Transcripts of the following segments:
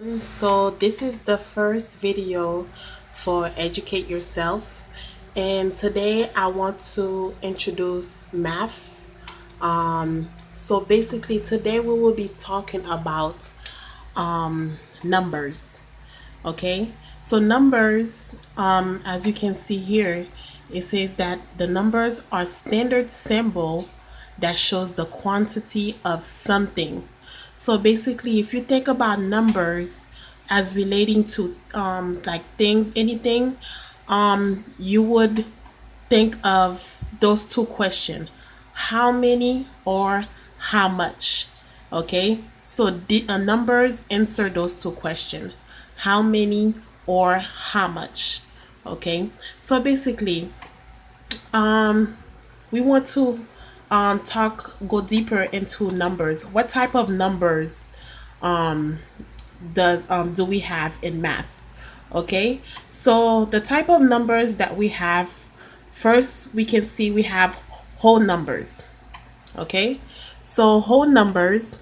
So this is the first video for Educate Yourself, and today I want to introduce math. So basically today we will be talking about numbers. Okay, so numbers, as you can see here, it says that the numbers are standard symbol that shows the quantity of something. So basically, if you think about numbers as relating to like things, anything, you would think of those two questions: how many or how much. Okay, so the numbers answer those two questions: how many or how much. Okay, so basically we want to go deeper into numbers. What type of numbers does do we have in math? Okay, so the type of numbers that we have, first we can see we have whole numbers. Okay, so whole numbers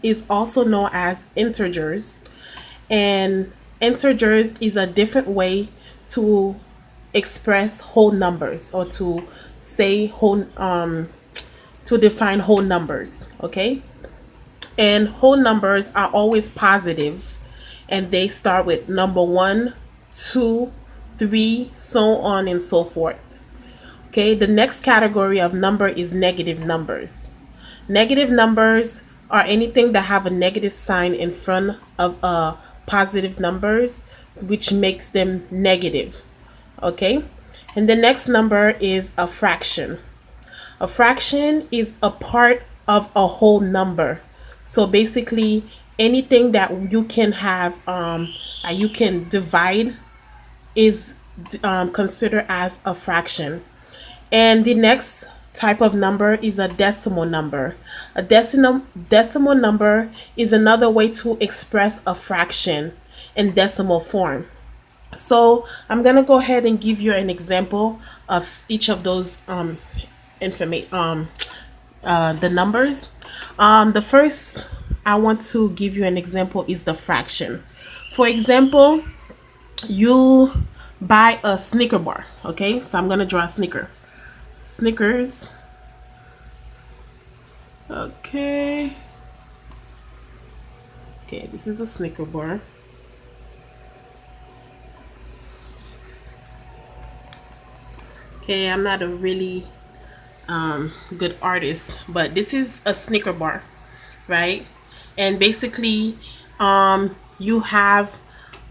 is also known as integers, and integers is a different way to express whole numbers, or to say whole to define whole numbers. Okay, and whole numbers are always positive, and they start with number one, two, three, so on and so forth. Okay, the next category of number is negative numbers. Negative numbers are anything that have a negative sign in front of positive numbers, which makes them negative. Okay, and the next number is a fraction. A fraction is a part of a whole number. So basically, anything that you can have, you can divide, is considered as a fraction. And the next type of number is a decimal number. A decimal number is another way to express a fraction in decimal form. So I'm gonna go ahead and give you an example of each of those information the numbers. The first I want to give you an example is the fraction. For example, you buy a Snicker bar. Okay, so I'm gonna draw a Snickers. Okay. Okay, this is a Snicker bar. Okay, I'm not a really good artist, but this is a Snicker bar, right? And basically, you have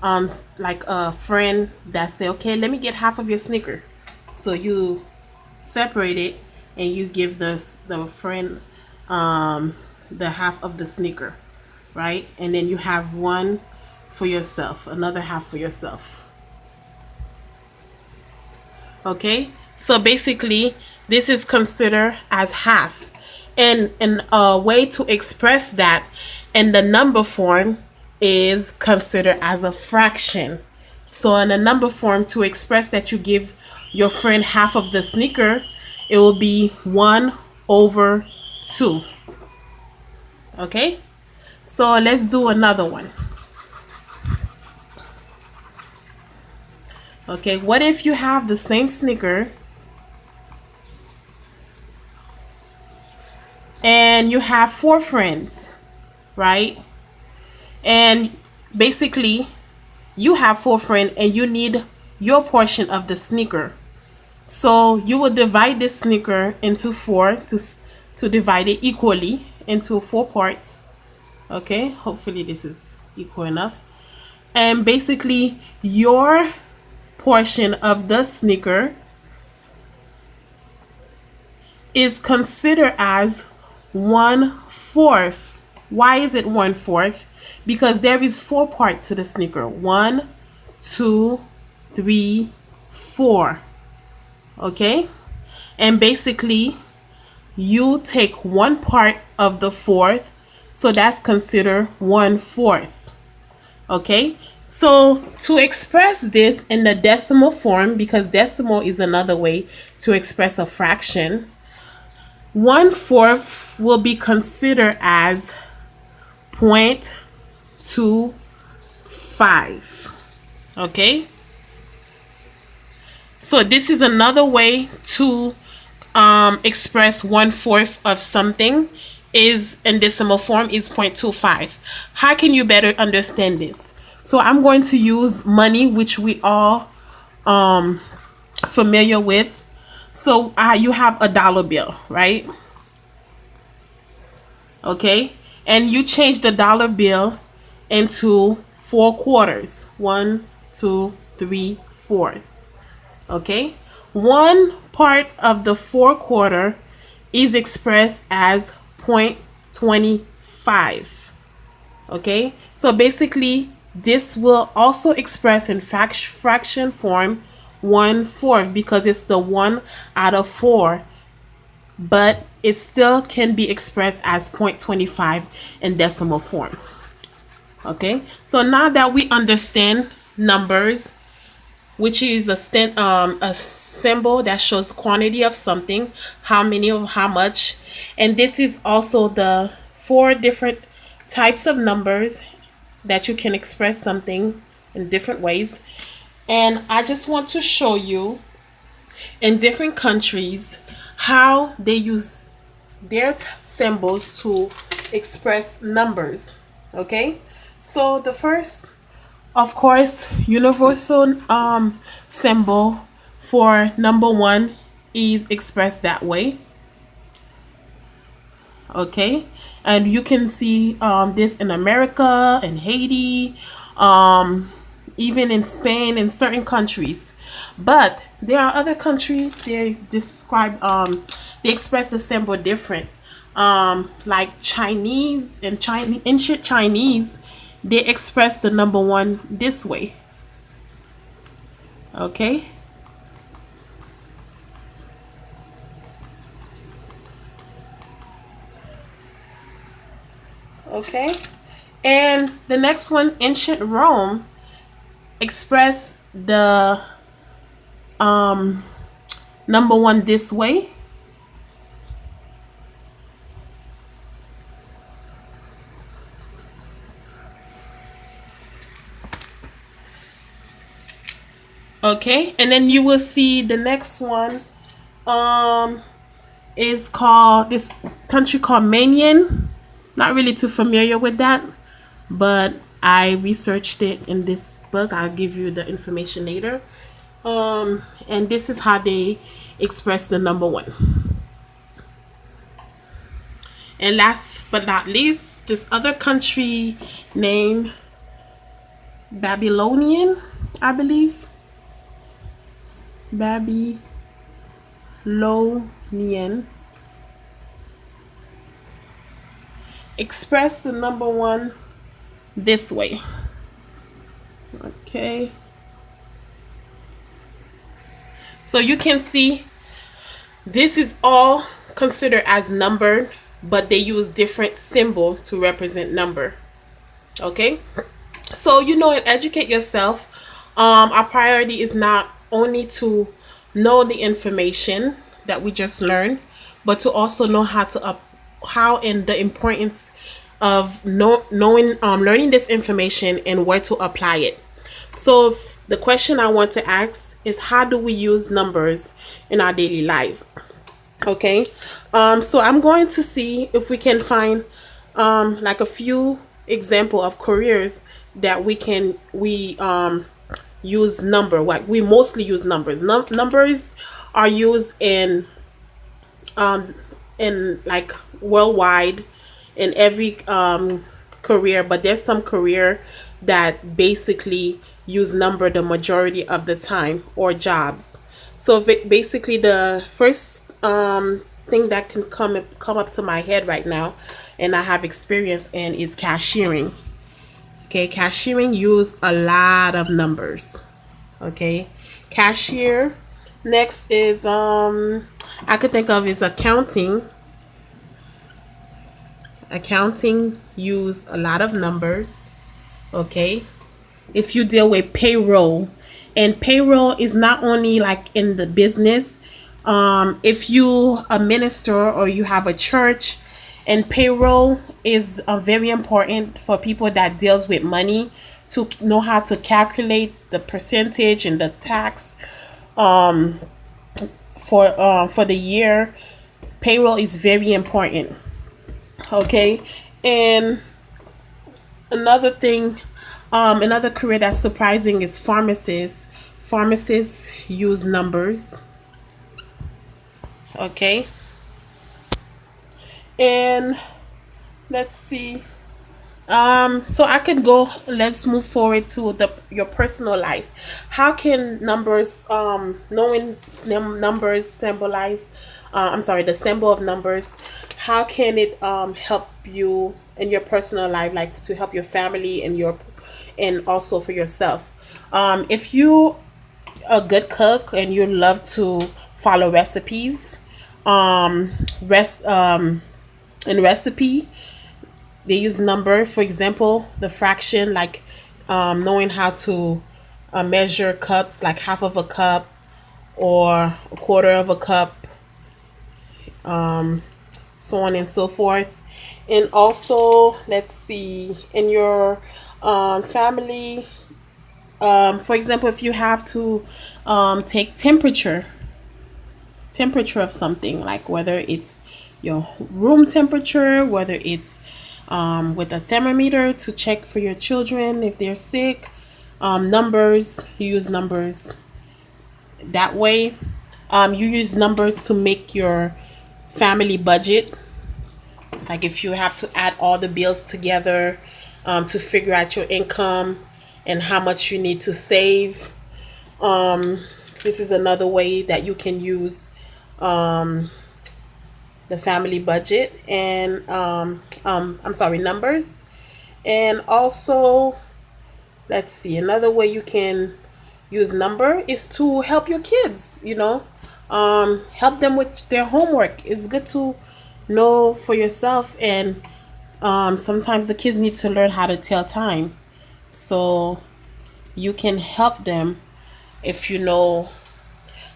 like a friend that say, okay, let me get half of your Snicker. So you separate it, and you give the friend the half of the Snicker, right? And then you have one for yourself, another half for yourself. Okay, so basically this is considered as half, and a way to express that in the number form is considered as a fraction. So in a number form, to express that you give your friend half of the Snicker, it will be 1 over 2. Okay, so let's do another one. Okay, what if you have the same Snicker and you have 4 friends, right? And basically, you have 4 friends and you need your portion of the Snicker. So you will divide this Snicker into 4 to divide it equally into 4 parts. Okay, hopefully this is equal enough. And basically, your portion of the Snicker is considered as 1/4. Why is it 1/4? Because there is 4 parts to the Snicker. 1, 2, 3, 4. Okay? And basically, you take one part of the fourth, so that's considered 1/4. Okay? So to express this in the decimal form, because decimal is another way to express a fraction, 1/4 will be considered as 0.4. 0.25. Okay, so this is another way to express 1/4 of something is in decimal form is 0.25. How can you better understand this? So I'm going to use money, which we all familiar with. So you have a dollar bill, right? Okay, and you change the dollar bill into 4 quarters. One, two, three, four. Okay, one part of the 4 quarter is expressed as 0.25. Okay, so basically this will also express in fraction form 1/4 because it's the 1/4, but it still can be expressed as 0.25 in decimal form. Okay, so now that we understand numbers, which is a symbol that shows quantity of something, how many of how much, and this is also the 4 different types of numbers that you can express something in different ways. And I just want to show you in different countries how they use their symbols to express numbers. Okay, so the first, of course, universal symbol for number one is expressed that way. Okay, and you can see this in America and Haiti, even in Spain and certain countries. But there are other countries they describe they express the symbol different. Like Chinese and Chinese ancient Chinese, they express the number one this way. Okay. Okay. And the next one, ancient Rome, express the number one this way. Okay, and then you will see the next one is called this country called Manian. Not really too familiar with that, but I researched it in this book. I'll give you the information later. And this is how they express the number one. And last but not least, this other country named Babylonian, I believe. Babylonian express the number one this way. Okay, so you can see this is all considered as numbered, but they use different symbol to represent number. Okay, so and educate yourself. Our priority is not only to know the information that we just learned, but to also know how and the importance of knowing learning this information and where to apply it. So the question I want to ask is, how do we use numbers in our daily life? Okay, so I'm going to see if we can find like a few example of careers that we use number. Like we mostly use numbers. Numbers are used in like worldwide in every career, but there's some career that basically use number the majority of the time, or jobs. So basically the first thing that can come up to my head right now, and I have experience in, is cashiering. Okay, cashiering use a lot of numbers. Okay, cashier. Next is I could think of is accounting. Accounting use a lot of numbers. Okay, if you deal with payroll, and payroll is not only like in the business. If you a minister or you have a church And payroll is very important for people that deals with money, to know how to calculate the percentage and the tax for the year. Payroll is very important. Okay. And another thing, another career that's surprising is pharmacists. Pharmacists use numbers. Okay. And let's see. So I could go. Let's move forward to the your personal life. How can numbers, knowing numbers symbolize, I'm sorry, the symbol of numbers. How can it help you in your personal life, like to help your family and your, and also for yourself? If you a good cook and you love to follow recipes, rest in recipe they use number. For example, the fraction, like knowing how to measure cups, like half of a cup or a quarter of a cup, so on and so forth. And also, let's see, in your family, for example, if you have to take temperature of something, like whether it's your room temperature, whether it's with a thermometer to check for your children if they're sick. Numbers, you use numbers that way. You use numbers to make your family budget, like if you have to add all the bills together, to figure out your income and how much you need to save. This is another way that you can use the family budget. And I'm sorry, numbers. And also, let's see, another way you can use number is to help your kids, help them with their homework. It's good to know for yourself. And sometimes the kids need to learn how to tell time, so you can help them if you know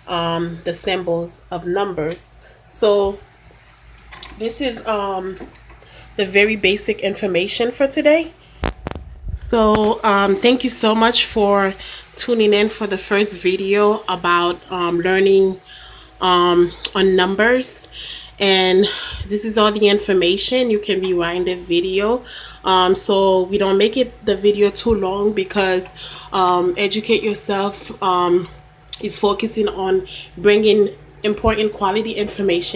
the symbols of numbers. So this is the very basic information for today. So thank you so much for tuning in for the first video about learning on numbers. And this is all the information. You can rewind the video, so we don't make it the video too long, because educate yourself is focusing on bringing important quality information